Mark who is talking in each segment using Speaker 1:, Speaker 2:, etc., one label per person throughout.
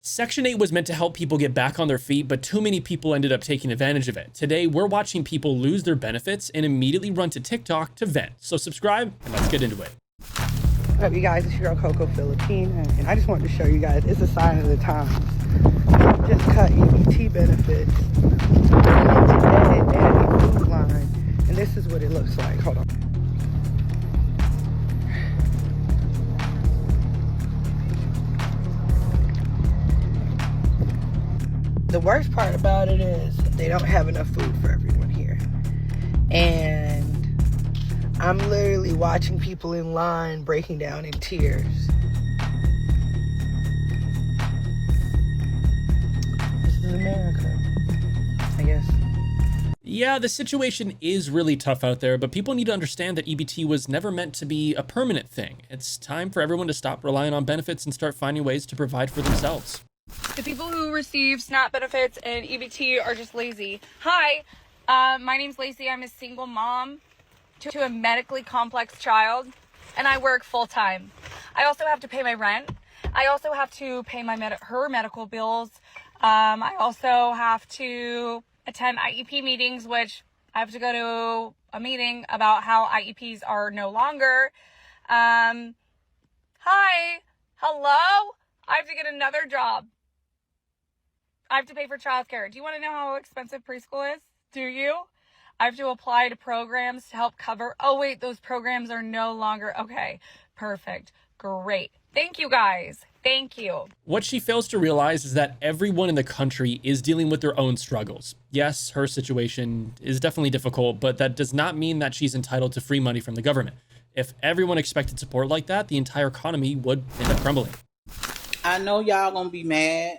Speaker 1: Section 8 was meant to help people get back on their feet, but too many people ended up taking advantage of it. Today, we're watching people lose their benefits and immediately run to TikTok to vent. So subscribe, and let's get into it.
Speaker 2: What's up, you guys? It's your girl Coco Filipina, and I just wanted to show you guys, it's a sign of the times. Just cut EBT benefits. Today, they had a food line, and this is what it looks like. Hold on. The worst part about it is they don't have enough food for everyone here. And I'm literally watching people in line breaking down in tears. This is America, I guess.
Speaker 1: Yeah, the situation is really tough out there, but people need to understand that EBT was never meant to be a permanent thing. It's time for everyone to stop relying on benefits and start finding ways to provide for themselves.
Speaker 3: The people who receive SNAP benefits and EBT are just lazy. Hi, my name's Lacey. I'm a single mom to a medically complex child, and I work full-time. I also have to pay my rent. I also have to pay her medical bills. I also have to attend IEP meetings, which I have to go to a meeting about how IEPs are no longer. Hi, hello? I have to get another job. I have to pay for childcare. Do you want to know how expensive preschool is? Do you? I have to apply to programs to help cover. Oh, wait, those programs are no longer. Okay, perfect. Great. Thank you, guys. Thank you.
Speaker 1: What she fails to realize is that everyone in the country is dealing with their own struggles. Yes, her situation is definitely difficult, but that does not mean that she's entitled to free money from the government. If everyone expected support like that, the entire economy would end up crumbling.
Speaker 4: I know y'all gonna be mad,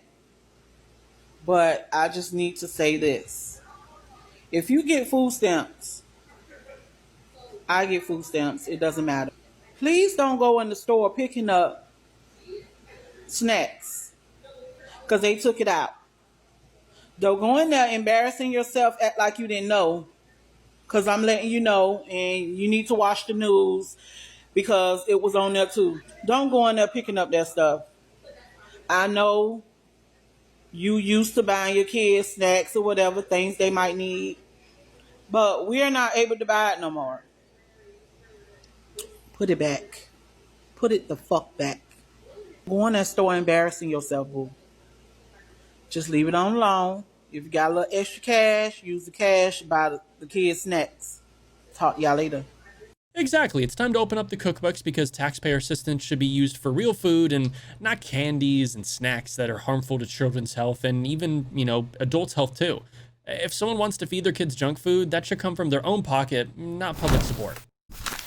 Speaker 4: but I just need to say this. If you get food stamps, I get food stamps, it doesn't matter. Please don't go in the store picking up snacks because they took it out. Don't go in there embarrassing yourself, act like you didn't know, because I'm letting you know, and you need to watch the news because it was on there too. Don't go in there picking up that stuff. I know you used to buying your kids snacks or whatever, things they might need. But we're not able to buy it no more. Put it back. Put it the fuck back. Go in that store embarrassing yourself, boo. Just leave it on alone. If you got a little extra cash, use the cash, buy the kids snacks. Talk to y'all later.
Speaker 1: Exactly. It's time to open up the cookbooks because taxpayer assistance should be used for real food and not candies and snacks that are harmful to children's health and even, adults' health too. If someone wants to feed their kids junk food, that should come from their own pocket, not public support.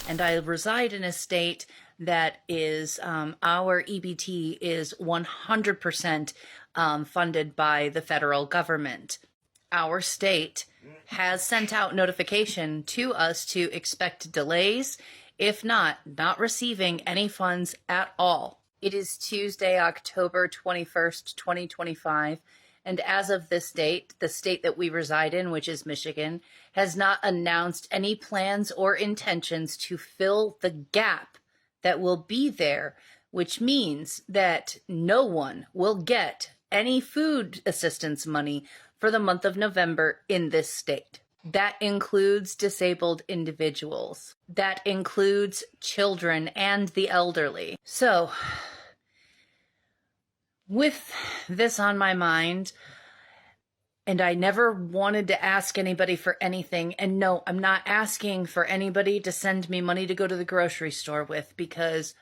Speaker 5: And I reside in a state that is, our EBT is 100% funded by the federal government. Our state has sent out notification to us to expect delays, if not receiving any funds at all. It is Tuesday, October 21st, 2025, and as of this date, the state that we reside in, which is Michigan, has not announced any plans or intentions to fill the gap that will be there, which means that no one will get any food assistance money for the month of November in this state. That includes disabled individuals. That includes children and the elderly. So, with this on my mind, and I never wanted to ask anybody for anything, and no, I'm not asking for anybody to send me money to go to the grocery store with because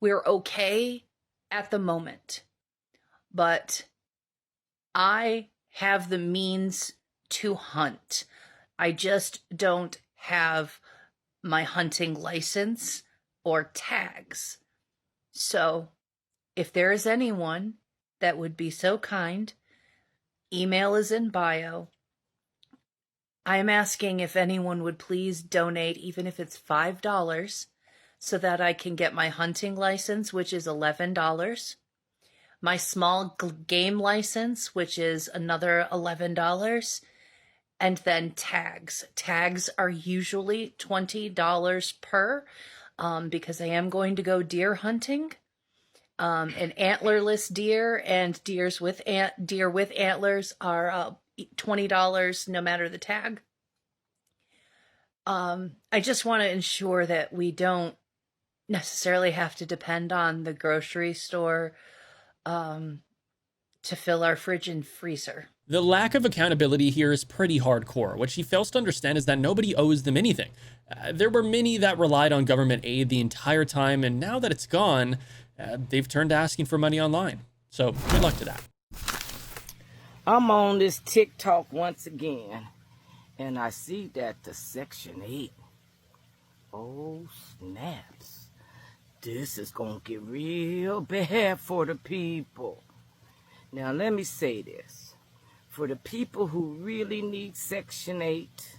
Speaker 5: we're okay at the moment. But I have the means to hunt. I just don't have my hunting license or tags. So, if there is anyone that would be so kind, email is in bio. I am asking if anyone would please donate, even if it's $5, so that I can get my hunting license, which is $11. My small game license, which is another $11, and then tags. Tags are usually $20 per, because I am going to go deer hunting, An antlerless deer and deer with antlers are $20 no matter the tag. I just want to ensure that we don't necessarily have to depend on the grocery store to fill our fridge and freezer.
Speaker 1: The lack of accountability here is pretty hardcore. What she fails to understand is that nobody owes them anything. There were many that relied on government aid the entire time, and now that it's gone, they've turned to asking for money online. So good luck to that.
Speaker 6: I'm on this TikTok once again, and I see that the Section 8. Oh, snaps. This is going to get real bad for the people. Now, let me say this. For the people who really need Section 8,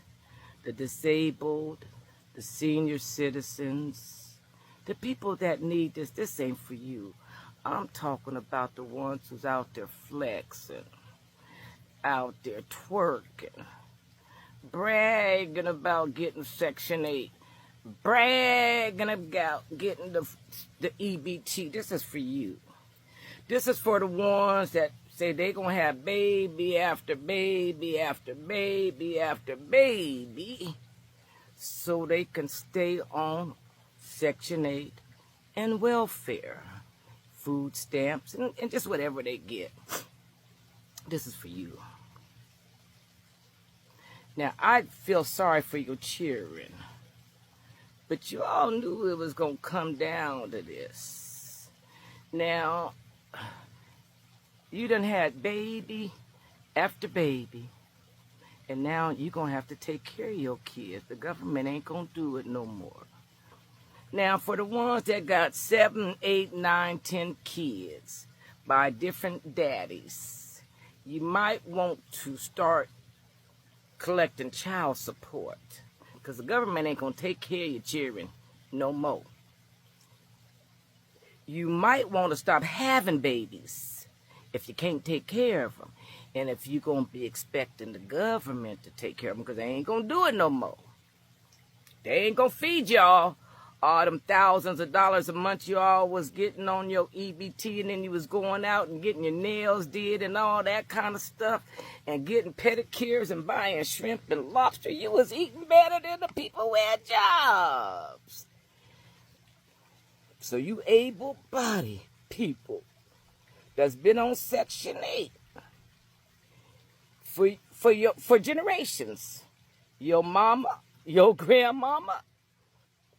Speaker 6: the disabled, the senior citizens, the people that need this, this ain't for you. I'm talking about the ones who's out there flexing, out there twerking, bragging about getting Section 8, bragging about getting the EBT. This is for you. This is for the ones that say they're going to have baby after baby after baby after baby so they can stay on Section 8 and welfare, food stamps, and just whatever they get. This is for you. Now, I feel sorry for your children, but you all knew it was going to come down to this. Now, you done had baby after baby, and now you're going to have to take care of your kids. The government ain't going to do it no more. Now, for the ones that got 7, 8, 9, 10 kids by different daddies, you might want to start collecting child support, because the government ain't going to take care of your children no more. You might want to stop having babies if you can't take care of them. And if you're going to be expecting the government to take care of them, because they ain't going to do it no more. They ain't going to feed y'all all them thousands of dollars a month you all was getting on your EBT, and then you was going out and getting your nails did and all that kind of stuff, and getting pedicures and buying shrimp and lobster. You was eating better than the people who had jobs. So you able-bodied people that's been on Section 8 for generations, your mama, your grandmama,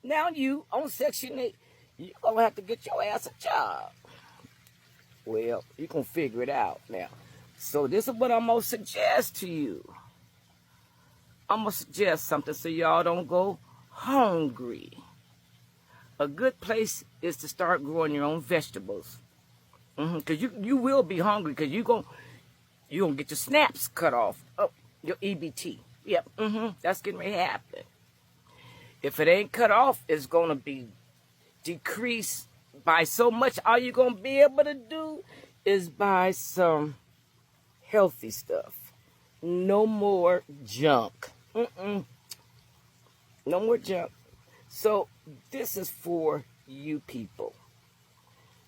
Speaker 6: now you on Section 8, you're going to have to get your ass a job. Well, you're going to figure it out now. So this is what I'm going to suggest to you. I'm going to suggest something so y'all don't go hungry. A good place is to start growing your own vegetables. Because you will be hungry, because you're going to get your snaps cut off. Oh, your EBT. Yep, that's getting ready to happen. If it ain't cut off, it's going to be decreased by so much. All you're going to be able to do is buy some healthy stuff. No more junk. No more junk. So this is for you people.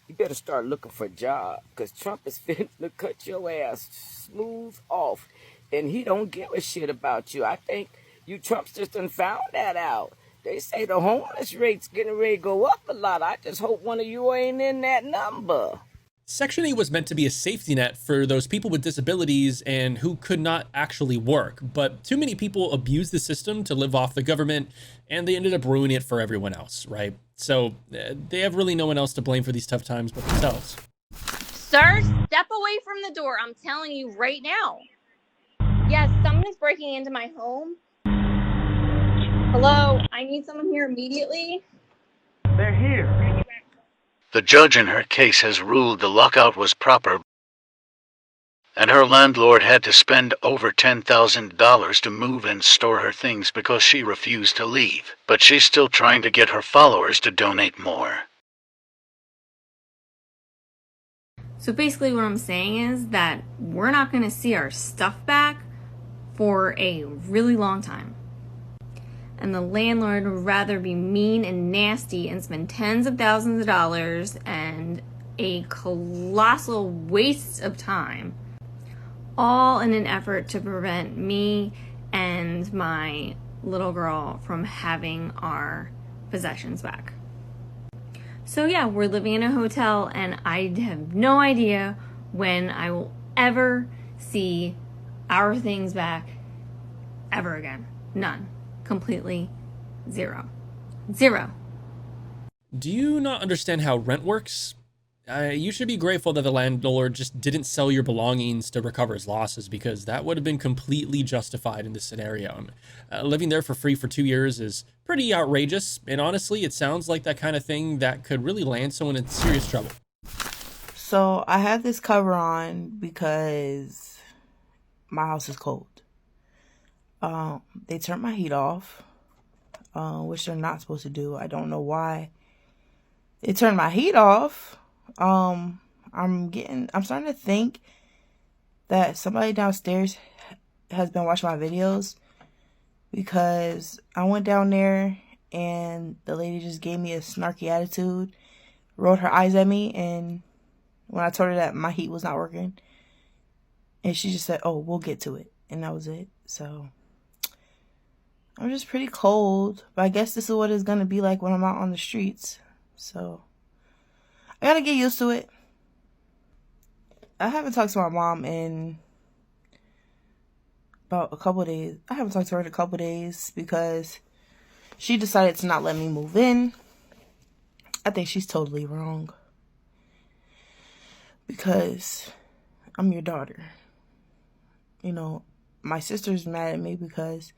Speaker 6: You better start looking for a job, because Trump is finna to cut your ass smooth off, and he don't give a shit about you. I think you Trumps just done found that out. They say the homeless rate's getting ready to go up a lot. I just hope one of you ain't in that number.
Speaker 1: Section 8 was meant to be a safety net for those people with disabilities and who could not actually work, but too many people abused the system to live off the government, and they ended up ruining it for everyone else, right? So they have really no one else to blame for these tough times but themselves.
Speaker 7: Sir, step away from the door. I'm telling you right now. Yes, someone is breaking into my home. Hello, I need someone here immediately.
Speaker 8: They're here.
Speaker 9: The judge in her case has ruled the lockout was proper, and her landlord had to spend over $10,000 to move and store her things because she refused to leave. But she's still trying to get her followers to donate more.
Speaker 10: So basically what I'm saying is that we're not going to see our stuff back for a really long time. And the landlord would rather be mean and nasty and spend tens of thousands of dollars and a colossal waste of time, all in an effort to prevent me and my little girl from having our possessions back. So yeah, we're living in a hotel and I have no idea when I will ever see our things back ever again. None. Completely zero. Zero.
Speaker 1: Do you not understand how rent works? You should be grateful that the landlord just didn't sell your belongings to recover his losses, because that would have been completely justified in this scenario. Living there for free for 2 years is pretty outrageous, and honestly, it sounds like that kind of thing that could really land someone in serious trouble.
Speaker 2: So I have this cover on because my house is cold. They turned my heat off, which they're not supposed to do. I don't know why they turned my heat off. I'm starting to think that somebody downstairs has been watching my videos, because I went down there and the lady just gave me a snarky attitude, rolled her eyes at me, and when I told her that my heat was not working, and she just said, "Oh, we'll get to it," and that was it. So I'm just pretty cold, but I guess this is what it's gonna be like when I'm out on the streets. So I gotta get used to it. I haven't talked to my mom in about a couple of days. I haven't talked to her in a couple of days because she decided to not let me move in. I think she's totally wrong, because I'm your daughter. You know, my sister's mad at me because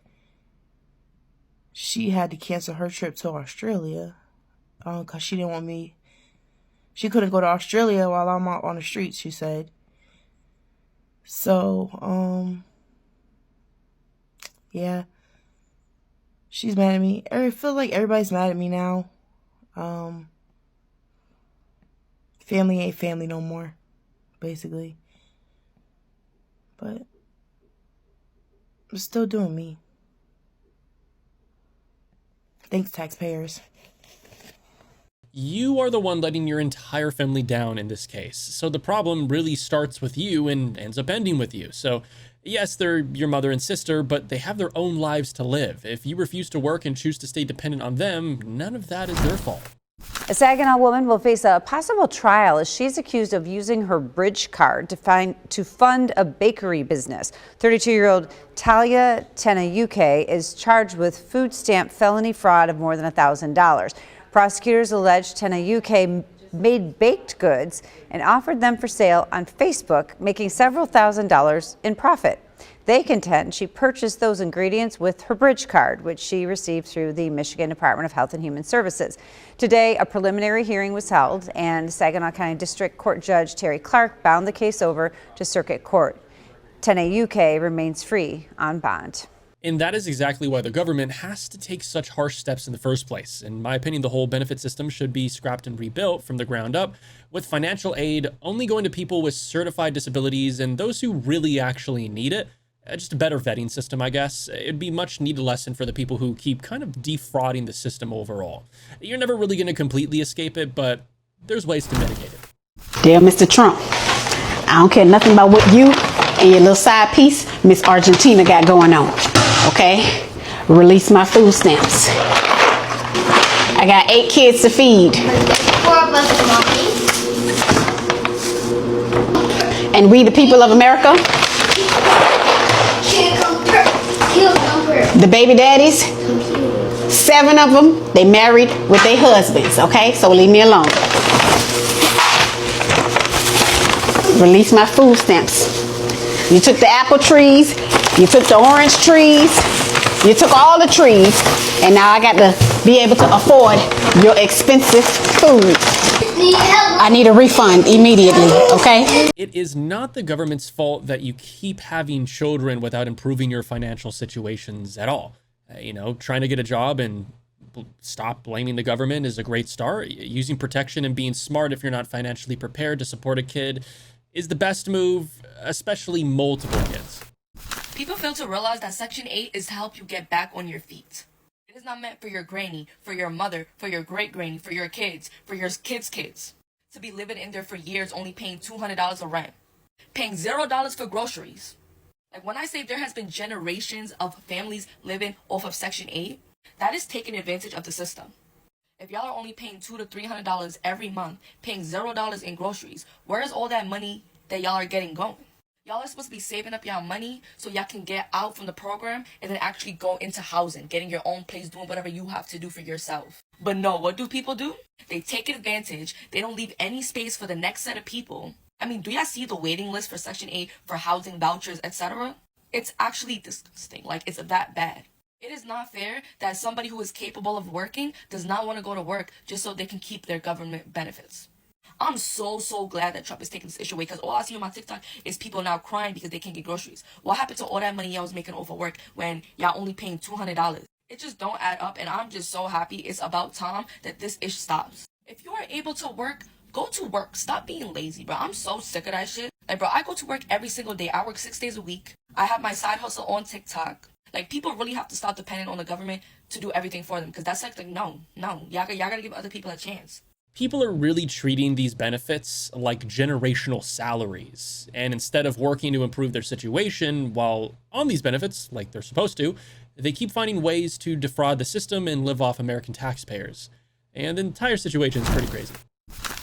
Speaker 2: she had to cancel her trip to Australia because she didn't want me. She couldn't go to Australia while I'm out on the streets, she said. So, yeah. She's mad at me. I feel like everybody's mad at me now. Family ain't family no more, basically. But I'm still doing me. Thanks, taxpayers.
Speaker 1: You are the one letting your entire family down in this case, so the problem really starts with you and ends up ending with you. So yes, they're your mother and sister, but they have their own lives to live. If you refuse to work and choose to stay dependent on them, none of that is their fault.
Speaker 11: A Saginaw woman will face a possible trial as she's accused of using her bridge card to fund a bakery business. 32-year-old Talia Tenayuke is charged with food stamp felony fraud of more than $1,000. Prosecutors allege Tenayuke made baked goods and offered them for sale on Facebook, making several $1,000s in profit. They contend she purchased those ingredients with her bridge card, which she received through the Michigan Department of Health and Human Services. Today, a preliminary hearing was held, and Saginaw County District Court Judge Terry Clark bound the case over to Circuit Court. Tenayuke remains free on bond.
Speaker 1: And that is exactly why the government has to take such harsh steps in the first place. In my opinion, the whole benefit system should be scrapped and rebuilt from the ground up, with financial aid only going to people with certified disabilities and those who really actually need it. Just a better vetting system, I guess. It'd be a much needed lesson for the people who keep kind of defrauding the system overall. You're never really going to completely escape it, but there's ways to mitigate it.
Speaker 12: Dear Mr. Trump, I don't care nothing about what you and your little side piece, Miss Argentina, got going on. Okay? Release my food stamps. I got 8 kids to feed. 4 of us, Mommy. And we, the people of America, the baby daddies, 7 of them, they married with their husbands. Okay? So leave me alone. Release my food stamps. You took the apple trees, you took the orange trees, you took all the trees, and now I got to be able to afford your expensive food. I need a refund immediately, okay?
Speaker 1: It is not the government's fault that you keep having children without improving your financial situations at all. Trying to get a job and stop blaming the government is a great start. Using protection and being smart if you're not financially prepared to support a kid is the best move, especially multiple kids.
Speaker 13: People fail to realize that Section 8 is to help you get back on your feet. It is not meant for your granny, for your mother, for your great-granny, for your kids, for your kids' kids. to be living in there for years only paying $200 of rent, paying $0 for groceries. Like when I say there has been generations of families living off of Section 8, that is taking advantage of the system. If y'all are only paying $200 to $300 every month, paying $0 in groceries, where is all that money that y'all are getting going? Y'all are supposed to be saving up y'all money so y'all can get out from the program and then actually go into housing, getting your own place, doing whatever you have to do for yourself. But no, what do people do? They take advantage. They don't leave any space for the next set of people. I mean, do y'all see the waiting list for Section 8 for housing vouchers, etc.? It's actually disgusting. Like, it's that bad. It is not fair that somebody who is capable of working does not want to go to work just so they can keep their government benefits. I'm so glad that Trump is taking this issue away, because all I see on my TikTok is people now crying because they can't get groceries. What happened to all that money y'all was making off of work when y'all only paying $200? It just don't add up, and I'm just so happy it's about time that this issue stops. If you are able to work, go to work. Stop being lazy, bro. I'm so sick of that shit. Like, bro, I go to work every single day. I work 6 days a week. I have my side hustle on TikTok. Like, people really have to stop depending on the government to do everything for them, because that's like no. Y'all gotta give other people a chance.
Speaker 1: People are really treating these benefits like generational salaries, and instead of working to improve their situation while on these benefits, like they're supposed to, they keep finding ways to defraud the system and live off American taxpayers. And the entire situation is pretty crazy.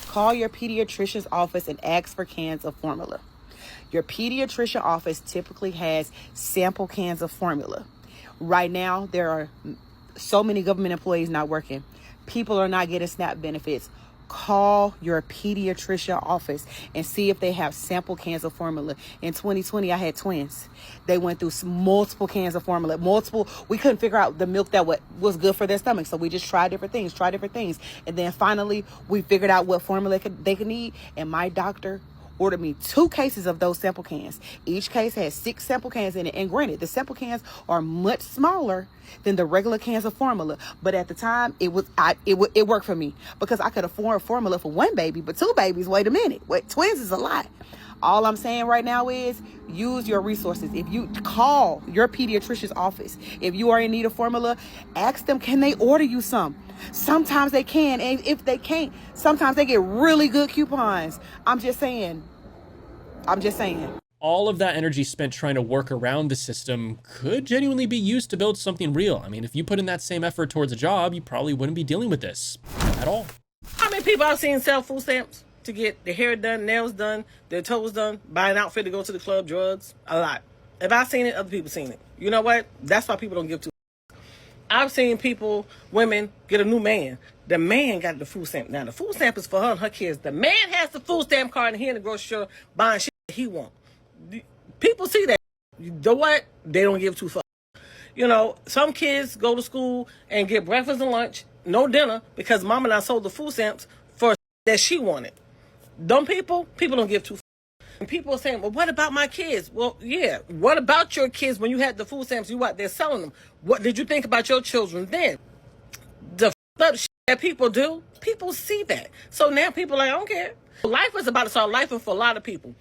Speaker 2: Call your pediatrician's office and ask for cans of formula. Your pediatrician office typically has sample cans of formula. Right now, there are so many government employees not working. People are not getting SNAP benefits. Call your pediatrician office and see if they have sample cans of formula. In 2020, I had twins. They went through multiple cans of formula, we couldn't figure out the milk that was good for their stomach. So we just tried different things. And then finally, we figured out what formula they could need. And my doctor ordered me 2 cases of those sample cans. Each case has 6 sample cans in it. And granted, the sample cans are much smaller than the regular cans of formula. But at the time, it worked for me, because I could afford formula for 1 baby, but 2 babies, wait a minute. Twins is a lot. All I'm saying right now is use your resources. If you call your pediatrician's office, if you are in need of formula, ask them, can they order you some? Sometimes they can, and if they can't, sometimes they get really good coupons. I'm just saying.
Speaker 1: All of that energy spent trying to work around the system could genuinely be used to build something real. I mean, if you put in that same effort towards a job, you probably wouldn't be dealing with this at all.
Speaker 6: How many people I've seen sell food stamps to get their hair done, nails done, their toes done, buy an outfit to go to the club, drugs? A lot. If I've seen it, other people seen it. You know what? That's why people don't give two. I've seen women get a new man. The man got the food stamp. Now, the food stamp is for her and her kids. The man has the food stamp card and he in the grocery store buying shit that he wants. People see that. You know what? They don't give two fucks. You know, some kids go to school and get breakfast and lunch, no dinner, because mama done sold the food stamps for that she wanted. People don't give two fucks. And people are saying, well, what about my kids? Well, yeah, what about your kids when you had the food stamps? You out there selling them. What did you think about your children then? The up shit that people do, people see that. So now people are like, I don't care. Life is about to start life for a lot of people.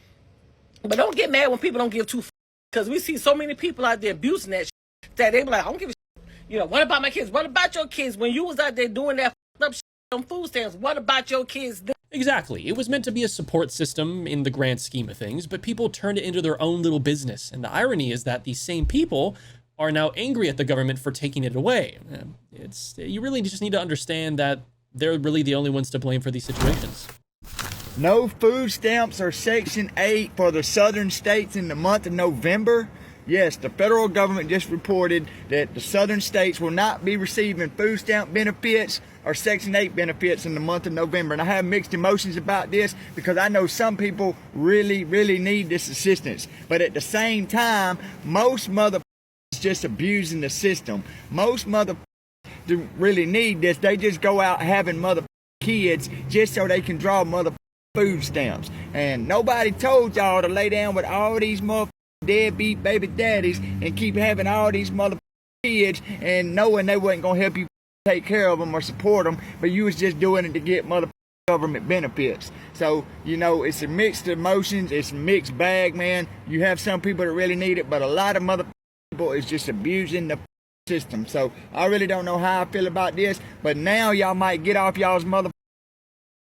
Speaker 6: But don't get mad when people don't give two fucks, because we see so many people out there abusing that shit that they be like, I don't give a shit. You know, what about my kids? What about your kids when you was out there doing that up shit on food stamps? What about your kids then?
Speaker 1: Exactly. It was meant to be a support system in the grand scheme of things, but people turned it into their own little business. And the irony is that these same people are now angry at the government for taking it away. You really just need to understand that they're really the only ones to blame for these situations.
Speaker 14: No food stamps or Section 8 for the southern states in the month of November. Yes, the federal government just reported that the southern states will not be receiving food stamp benefits or Section 8 benefits in the month of November. And I have mixed emotions about this because I know some people really, really need this assistance. But at the same time, most mother just abusing the system. Most mother really need this. They just go out having mother kids just so they can draw mother food stamps. And nobody told y'all to lay down with all these mother deadbeat baby daddies and keep having all these mother kids and knowing they wasn't gonna help you take care of them or support them, but you was just doing it to get mother government benefits. So, you know, it's a mixed emotions, it's a mixed bag, man. You have some people that really need it, but a lot of mother people is just abusing the system. So I really don't know how I feel about this, but now y'all might get off y'all's mother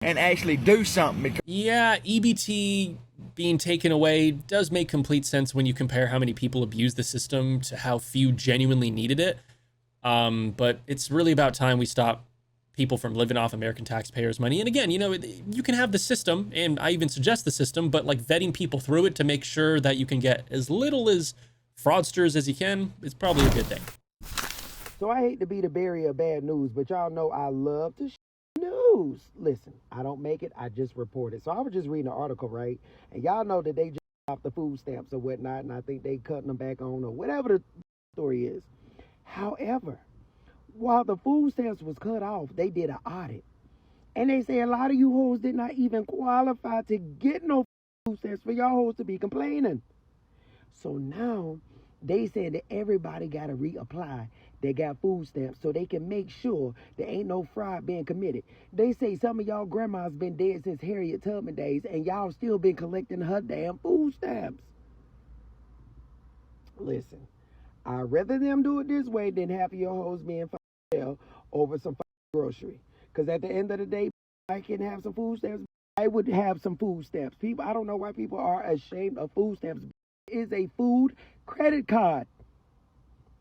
Speaker 14: and actually do something. Because
Speaker 1: yeah, EBT being taken away does make complete sense when you compare how many people abused the system to how few genuinely needed it. But it's really about time we stop people from living off American taxpayers' money. And again, you know, you can have the system, and I even suggest the system, but like vetting people through it to make sure that you can get as little as fraudsters as you can is probably a good thing.
Speaker 15: So I hate to be the bearer of bad news, but y'all know I love to news. Listen, I don't make it, I just report it. So I was just reading an article, right? And y'all know that they just off the food stamps or whatnot, and I think they cutting them back on or whatever the story is. However, while the food stamps was cut off, they did an audit. And they say a lot of you hoes did not even qualify to get no food stamps for y'all hoes to be complaining. So now they said that everybody got to reapply. They got food stamps so they can make sure there ain't no fraud being committed. They say some of y'all grandmas been dead since Harriet Tubman days and y'all still been collecting her damn food stamps. Listen, I'd rather them do it this way than half of your hoes being jail over some grocery. Because at the end of the day, I can have some food stamps. I would have some food stamps. People, I don't know why people are ashamed of food stamps. It is a food credit card.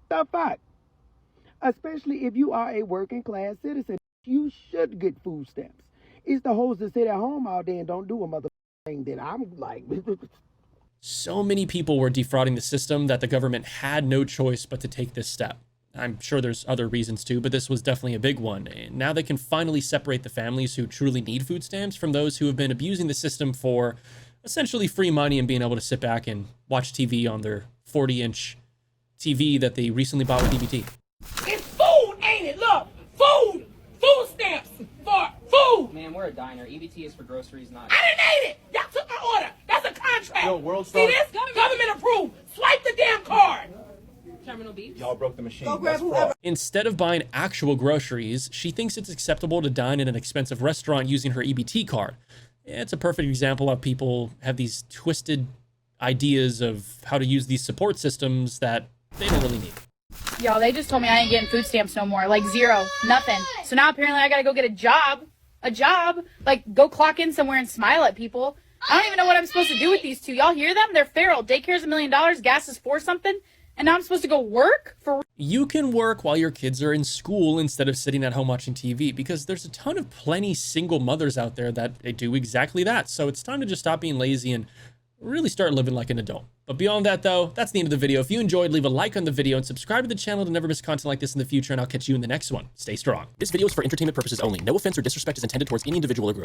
Speaker 15: The fuck? Especially if you are a working class citizen, you should get food stamps. It's the hoes that sit at home all day and don't do a mother thing that I'm like.
Speaker 1: So many people were defrauding the system that the government had no choice but to take this step. I'm sure there's other reasons too, but this was definitely a big one. And now they can finally separate the families who truly need food stamps from those who have been abusing the system for essentially free money and being able to sit back and watch TV on their 40-inch TV that they recently bought with EBT.
Speaker 6: It's food, ain't it? Look, food! Food stamps for food!
Speaker 16: Man, we're a diner. EBT is for groceries, not...
Speaker 6: I didn't eat it! Y'all took my order! That's a contract!
Speaker 14: Yo, World
Speaker 6: See
Speaker 14: Star...
Speaker 6: this? Government approved! Swipe the damn card!
Speaker 16: Terminal beef.
Speaker 14: Y'all broke the machine.
Speaker 6: Go grab whoever.
Speaker 1: Instead of buying actual groceries, she thinks it's acceptable to dine in an expensive restaurant using her EBT card. It's a perfect example of people have these twisted ideas of how to use these support systems that they don't really need.
Speaker 17: Yo, they just told me I ain't getting food stamps no more. Like zero. Nothing. So now apparently I gotta go get a job. Like go clock in somewhere and smile at people. I don't even know what I'm supposed to do with these two. Y'all hear them? They're feral. Daycare's $1 million. Gas is $4 something. And now I'm supposed to go work for...
Speaker 1: You can work while your kids are in school instead of sitting at home watching TV, because there's a ton of plenty single mothers out there that do exactly that. So it's time to just stop being lazy and really start living like an adult. But beyond that though, that's the end of the video. If you enjoyed, leave a like on the video and subscribe to the channel to never miss content like this in the future, and I'll catch you in the next one. Stay strong. This video is for entertainment purposes only. No offense or disrespect is intended towards any individual or group.